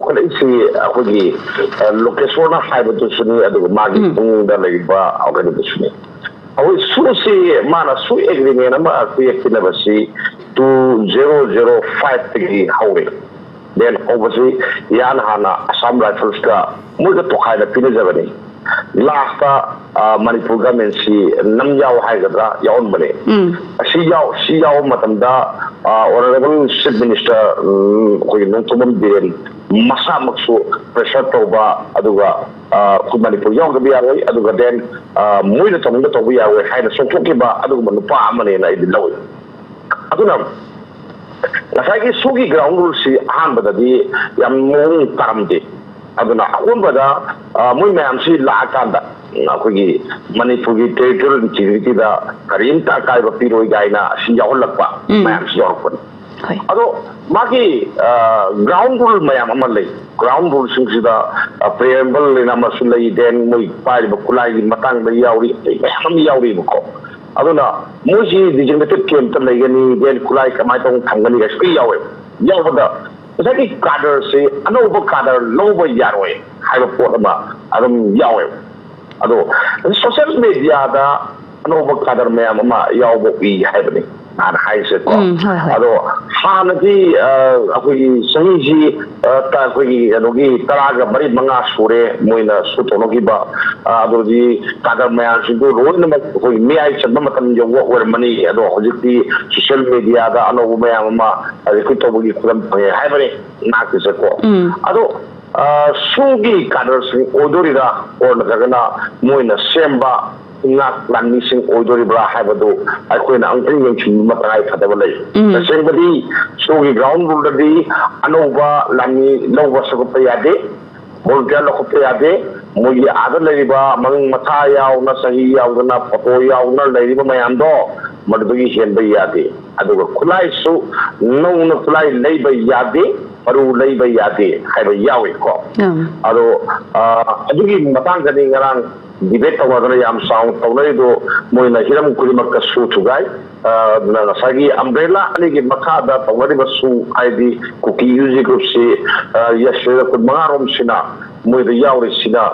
ꯀꯣꯂꯩꯁꯤ ꯑꯩꯈꯣꯏꯒꯤ ꯂꯣꯀꯦꯁꯣꯔꯅ ꯍꯥꯏꯕꯗꯨꯁꯨꯅꯤ ꯑꯗꯨꯒ ꯃꯥꯒꯤ ꯇꯨꯡꯗ ꯂꯩꯔꯤꯕ ꯑꯣꯔꯒꯥꯅꯤꯖꯦꯁꯟꯅꯤ ꯑꯩꯈꯣꯏ ꯁꯨꯁꯤ ꯃꯥꯅ ꯁꯨ ꯑꯦꯒ꯭ꯔꯤꯃꯦꯟ ꯑꯃ ꯄꯤꯔꯛꯈꯤꯅꯕꯁꯤ 2005 ꯍꯧꯔꯦ ꯗꯦꯟ ꯍꯧꯕꯁꯤ ꯌꯥꯅ ꯍꯥꯟꯅ ꯑꯁꯥꯝ ꯔꯥꯏꯐꯜꯁꯀ ꯃꯣꯏꯒ ꯇꯣꯈꯥꯏꯅ ꯄꯤꯅꯖꯕꯅꯤ ꯂꯥꯁꯇ ꯃꯅꯤꯄꯨꯔ ꯒꯃꯦꯟꯁꯤ ꯅꯝ ꯌꯥꯎ ꯍꯥꯏꯒꯗ꯭ꯔꯥ ꯌꯥꯎꯍꯟꯕꯅꯦ ꯁꯤ ꯌꯥꯎꯕ ꯃꯇꯝꯗ ꯑꯣꯅꯔꯦꯕꯜ ꯆꯤꯐ ꯃꯤꯅꯤꯁꯇꯔ ꯑꯩꯈꯣꯏꯒꯤ ꯅꯣꯡꯊꯣꯝꯕꯝ ꯕꯤꯔꯦꯟ ꯃꯁꯥꯃꯛꯁꯨ ꯄ꯭ꯔꯦꯁꯔ ꯇꯧꯕ ꯑꯗꯨꯒ ꯑꯩꯈꯣꯏ ꯃꯅꯤꯄꯨꯔ ꯌꯥꯎꯗꯕ ꯌꯥꯔꯣꯏ ꯑꯗꯨꯒ ꯗꯦꯟ ꯃꯣꯏꯅ ꯇꯧꯅꯤꯡꯕ ꯇꯧꯕ ꯌꯥꯔꯣꯏ ꯍꯥꯏꯅ ꯆꯣꯡꯊꯣꯛꯈꯤꯕ ꯑꯗꯨꯒꯨꯝꯕ ꯅꯨꯄꯥ ꯑꯃꯅꯦꯅ ꯑꯩꯗꯤ ꯂꯧꯏ ꯑꯗꯨꯅ ꯉꯁꯥꯏꯒꯤ ꯁꯨꯒꯤ ꯒ꯭ꯔꯥꯎꯟ ꯔꯨꯜꯁꯤ ꯑꯍꯥꯟꯕꯗꯗꯤ ꯌꯥꯝ ꯃꯑꯣꯡ ꯇꯥꯔꯝꯗꯦ ꯑꯗꯨꯅ ꯑꯀꯣꯟꯕꯗ ꯃꯣꯏ ꯃꯌꯥꯝꯁꯤ ꯂꯥꯛꯑꯀꯥꯟꯗ ꯑꯩꯈꯣꯏꯒꯤ ꯃꯅꯤꯄꯨꯔꯒꯤ ꯇꯦꯔꯤꯇꯣꯔꯤꯌꯦꯜ ꯏꯟꯇꯤꯒ꯭ꯔꯤꯇꯤꯗ ꯀꯔꯤꯝꯇ ꯑꯀꯥꯏꯕ ꯄꯤꯔꯣꯏ ꯀꯥꯏꯅ ꯑꯁꯤ ꯌꯥꯎꯍꯜꯂꯛꯄ ꯃꯌꯥꯝꯁꯤ ꯌꯥꯎꯔꯛꯄꯅꯤ ꯑꯗꯣ ꯃꯥꯒꯤ ꯒ꯭ꯔꯥꯎꯟ ꯔꯨꯜ ꯃꯌꯥꯝ ꯑꯃ ꯂꯩ ꯒ꯭ꯔꯥꯎꯟ ꯔꯨꯜꯁꯤꯡꯁꯤꯗ ꯄ꯭ꯔꯦꯝꯕꯜ ꯍꯥꯏꯅ ꯑꯃꯁꯨ ꯂꯩ ꯗꯦꯟ ꯃꯣꯏ ꯄꯥꯏꯔꯤꯕ ꯈꯨꯠꯂꯥꯏꯒꯤ ꯃꯇꯥꯡꯗ ꯌꯥꯎꯔꯤ ꯃꯌꯥꯝ ꯑꯃ ꯌꯥꯎꯔꯤꯕꯀꯣ ꯑꯗꯨꯅ ꯃꯣꯏꯁꯤ ꯗꯤꯖꯤꯒꯅꯦꯇꯦꯗ ꯀꯦꯝꯞꯇ ꯂꯩꯒꯅꯤ ꯗꯦꯟ ꯈꯨꯠꯂꯥꯏ ꯀꯃꯥꯏꯅ ꯇꯧꯅ ꯊꯝꯒꯅꯤ ꯀꯥꯏꯁꯨ ꯌꯥꯎꯋꯦꯕ ꯌꯥꯎꯕꯗ ꯉꯁꯥꯏꯒꯤ ꯀꯥꯗꯔꯁꯤ ꯑꯅꯧꯕ ꯀꯥꯗꯔ ꯂꯧꯕ ꯌꯥꯔꯣꯏ ꯍꯥꯏꯕ ꯄꯣꯠ ꯑꯃ ꯑꯗꯨꯝ ꯌꯥꯎꯋꯦꯕ ꯑꯗꯣ ꯁꯣꯁꯤꯌꯦꯜ ꯃꯦꯗꯤꯌꯥꯗ ꯑꯅꯧꯕ ꯀꯥꯗꯔ ꯃꯌꯥꯝ ꯑꯃ ꯌꯥꯎꯕ ꯎꯏ ꯍꯥꯏꯕꯅꯤ ꯅꯍꯥꯟ ꯍꯥꯏꯔꯤꯁꯦꯀꯣ ꯑꯗꯣ ꯍꯥꯟꯅꯗꯤ ꯑꯩꯈꯣꯏꯒꯤ ꯆꯍꯤꯁꯤ ꯑꯩꯈꯣꯏꯒꯤ ꯀꯩꯅꯣꯒꯤ 15 ꯁꯨꯔꯦ ꯃꯣꯏꯅ ꯁꯨ ꯇꯧꯅꯈꯤꯕ ꯑꯗꯨꯗꯤ ꯀꯥꯗꯔ ꯃꯌꯥꯝꯁꯤꯡꯗꯨ ꯂꯣꯏꯅꯃꯛ ꯑꯩꯈꯣꯏ ꯃꯤꯌꯥꯏ ꯆꯟꯕ ꯃꯇꯝ ꯌꯧꯕ ꯑꯣꯏꯔꯝꯃꯅꯤ ꯑꯗꯣ ꯍꯧꯖꯤꯛꯇꯤ ꯁꯣꯁꯤꯌꯦꯜ ꯃꯦꯗꯤꯌꯥꯗ ꯑꯅꯧꯕ ꯃꯌꯥꯝ ꯑꯃ ꯔꯤꯀ꯭ꯔꯨꯠ ꯇꯧꯕꯒꯤ ꯈꯨꯗꯝ ꯐꯪꯉꯦ ꯍꯥꯏꯕꯅꯤ ꯅꯍꯥꯛꯀꯤꯁꯦꯀꯣ ꯑꯗꯣ ꯁꯨꯒꯤ ꯀꯥꯗꯔꯁꯤꯡ ꯑꯣꯏꯗꯣꯔꯤꯔꯥ ꯑꯣꯔ ꯅꯠꯇ꯭ꯔꯒꯅ ꯃꯣꯏꯅ ꯁꯦꯝꯕ ꯉꯥꯛ ꯂꯥꯟꯃꯤꯁꯤꯡ ꯑꯣꯏꯗꯣꯔꯤꯕ꯭ꯔꯥ ꯍꯥꯏꯕꯗꯨ ꯑꯩꯈꯣꯏꯅ ꯑꯃꯨꯛꯇꯪ ꯌꯦꯡꯁꯤꯟꯕ ꯇꯉꯥꯏ ꯐꯗꯕ ꯂꯩ ꯇꯁꯦꯡꯕꯗꯤ ꯁꯨꯒꯤ ꯒ꯭ꯔꯥꯎꯟ ꯔꯨꯜꯗꯗꯤ ꯑꯅꯧꯕ ꯂꯥꯟꯃꯤ ꯂꯧꯕ ꯁꯧꯒꯠꯄ ꯌꯥꯗꯦ ꯚꯣꯂꯨꯟꯇꯤꯌꯔ ꯂꯧꯈꯠꯄ ꯌꯥꯗꯦ ꯃꯣꯏꯒꯤ ꯑꯥꯗ ꯂꯩꯔꯤꯕ ꯃꯃꯤꯡ ꯃꯊꯥ ꯌꯥꯎꯅ ꯆꯍꯤ ꯌꯥꯎꯗꯅ ꯐꯣꯇꯣ ꯌꯥꯎꯗꯅ ꯂꯩꯔꯤꯕ ꯃꯌꯥꯝꯗꯣ ꯃꯗꯨꯗꯒꯤ ꯍꯦꯟꯕ ꯌꯥꯗꯦ ꯑꯗꯨꯒ ꯈꯨꯠꯂꯥꯏꯁꯨ ꯅꯧꯅ ꯈꯨꯠꯂꯥꯏ ꯂꯩꯕ ꯌꯥꯗꯦ ꯃꯔꯨ ꯂꯩꯕ ꯌꯥꯗꯦ ꯍꯥꯏꯕ ꯌꯥꯎꯏꯀꯣ ꯑꯗꯣ ꯑꯗꯨꯒꯤ ꯃꯇꯥꯡꯗꯅꯤ ꯉꯔꯥꯡ ꯗꯤꯕꯦꯠ ꯇꯧꯅꯗꯅ ꯌꯥꯝ ꯆꯥꯎꯅ ꯇꯧꯅꯔꯤꯗꯣ ꯃꯣꯏꯅ ꯍꯤꯔꯝ ꯈꯨꯗꯤꯡꯃꯛꯇ ꯁꯨ ꯊꯨꯒꯥꯏ ꯑꯗꯨꯅ ꯉꯁꯥꯏꯒꯤ ꯑꯝꯕ꯭ꯔꯦꯂꯥ ꯑꯅꯤꯒꯤ ꯃꯈꯥꯗ ꯇꯧꯅꯔꯤꯕ ꯁꯨ ꯍꯥꯏꯗꯤ ꯀꯨꯀꯤ ꯌꯨꯖꯤ ꯒ꯭ꯔꯨꯞꯁꯤ ꯌꯦꯁ 15ꯔꯣꯝꯁꯤꯅ ꯃꯣꯏꯗ ꯌꯥꯎꯔꯤꯁꯤꯅ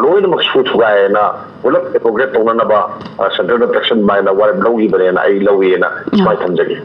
ꯂꯣꯏꯅꯃꯛ ꯁꯨ ꯊꯨꯒꯥꯏꯅ ꯄꯨꯂꯞ ꯑꯦꯄ꯭ꯔꯣꯒ꯭ꯔꯦꯠ ꯇꯧꯅꯅꯕ ꯁꯦꯟꯇꯔꯗ ꯇꯦꯛꯁꯟ ꯍꯥꯏꯅ ꯋꯥꯔꯦꯞ ꯂꯧꯈꯤꯕꯅꯦꯅ ꯑꯩ ꯂꯧꯋꯦꯅ ꯁꯨꯃꯥꯏꯅ ꯊꯝꯖꯒꯦ